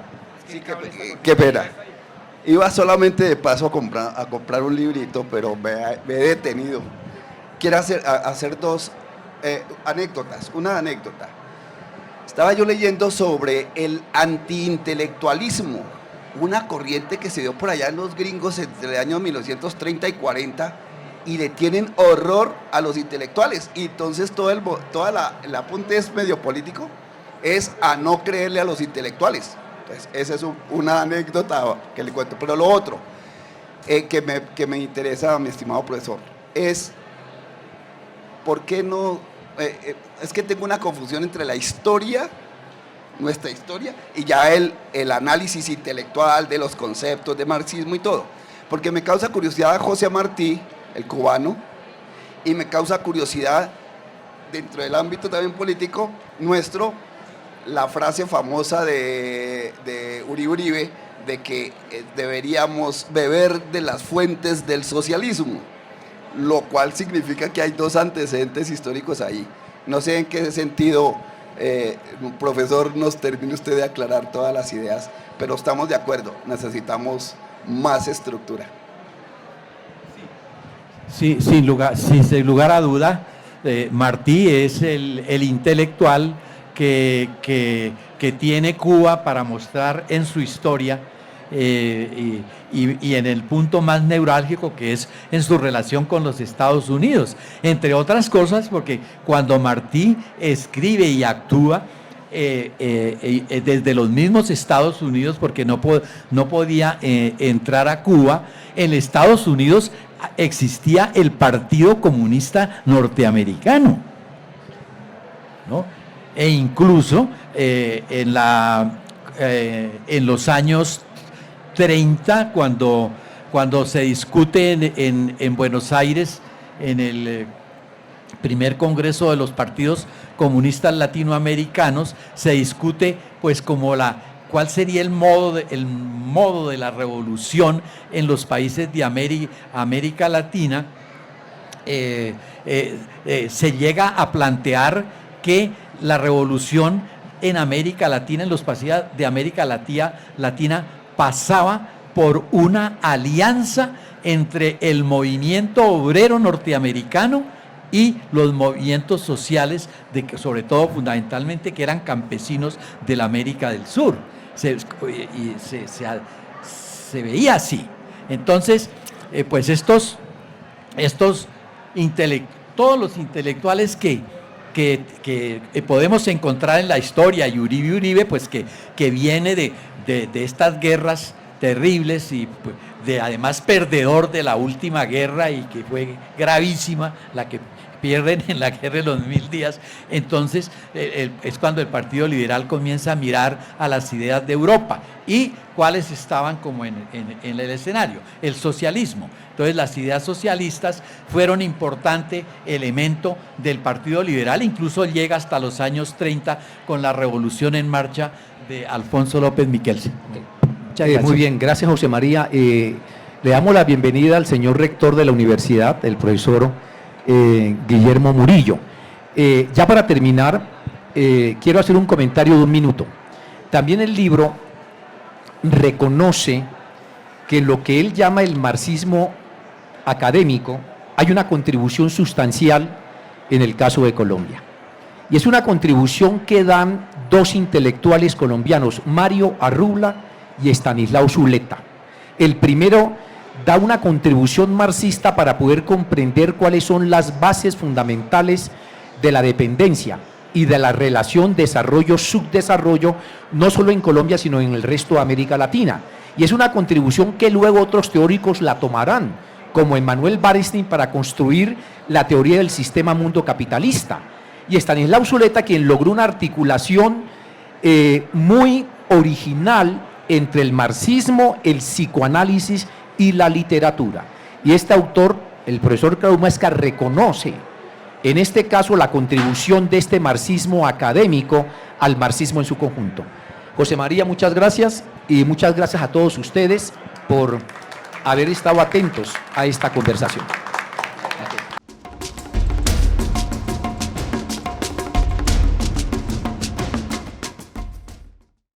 Sí, qué pena. Iba solamente de paso a comprar un librito, pero me he detenido. Quiero hacer dos anécdotas. Una anécdota. Estaba yo leyendo sobre el antiintelectualismo, una corriente que se dio por allá en los gringos entre el año 1930 y 40, y le tienen horror a los intelectuales. Y entonces toda el apunte es medio político, es a no creerle a los intelectuales. Entonces, esa es una anécdota que le cuento. Pero lo otro que me interesa, mi estimado profesor, es ¿por qué no? Es que tengo una confusión entre la historia, nuestra historia, y ya el análisis intelectual de los conceptos de marxismo y todo. Porque me causa curiosidad José Martí, el cubano, y me causa curiosidad dentro del ámbito también político nuestro, la frase famosa de Uribe de que deberíamos beber de las fuentes del socialismo, lo cual significa que hay dos antecedentes históricos ahí. No sé en qué sentido, profesor, nos termine usted de aclarar todas las ideas, pero estamos de acuerdo, necesitamos más estructura. Sí, sin lugar a duda, Martí es el intelectual que tiene Cuba para mostrar en su historia, y en el punto más neurálgico, que es en su relación con los Estados Unidos, entre otras cosas, porque cuando Martí escribe y actúa desde los mismos Estados Unidos, porque no podía entrar a Cuba, en Estados Unidos existía el Partido Comunista Norteamericano, ¿no? E incluso en los años 30, cuando se discute en Buenos Aires, en el primer congreso de los partidos comunistas latinoamericanos, se discute pues como cuál sería el modo de la revolución en los países de América Latina. Se llega a plantear que la revolución en América Latina, en los países de América Latina, pasaba por una alianza entre el movimiento obrero norteamericano y los movimientos sociales, sobre todo fundamentalmente, que eran campesinos de la América del Sur. Se veía así. Entonces, pues todos los intelectuales que podemos encontrar en la historia, y Uribe, pues que viene de estas guerras terribles y además perdedor de la última guerra, y que fue gravísima, la que pierden en la guerra de los 1000 días. Entonces es cuando el Partido Liberal comienza a mirar a las ideas de Europa y cuáles estaban como en el escenario, el socialismo. Entonces las ideas socialistas fueron importante elemento del Partido Liberal, incluso llega hasta los años 30 con la Revolución en Marcha de Alfonso López Miquelsen. Muy bien, gracias José María. Le damos la bienvenida al señor rector de la universidad, el profesor Guillermo Murillo. Ya para terminar, quiero hacer un comentario de 1 minuto. También el libro reconoce que lo que él llama el marxismo académico, hay una contribución sustancial en el caso de Colombia. Y es una contribución que dan 2 intelectuales colombianos, Mario Arrula y Estanislao Zuleta. El primero da una contribución marxista para poder comprender cuáles son las bases fundamentales de la dependencia, y de la relación desarrollo-subdesarrollo, no solo en Colombia, sino en el resto de América Latina. Y es una contribución que luego otros teóricos la tomarán, como Emmanuel Wallerstein para construir la teoría del sistema mundo capitalista. Y Estanislao Zuleta, quien logró una articulación muy original entre el marxismo, el psicoanálisis y la literatura. Y este autor, el profesor Claudio Muesca, reconoce en este caso la contribución de este marxismo académico al marxismo en su conjunto. José María, muchas gracias, y muchas gracias a todos ustedes por haber estado atentos a esta conversación.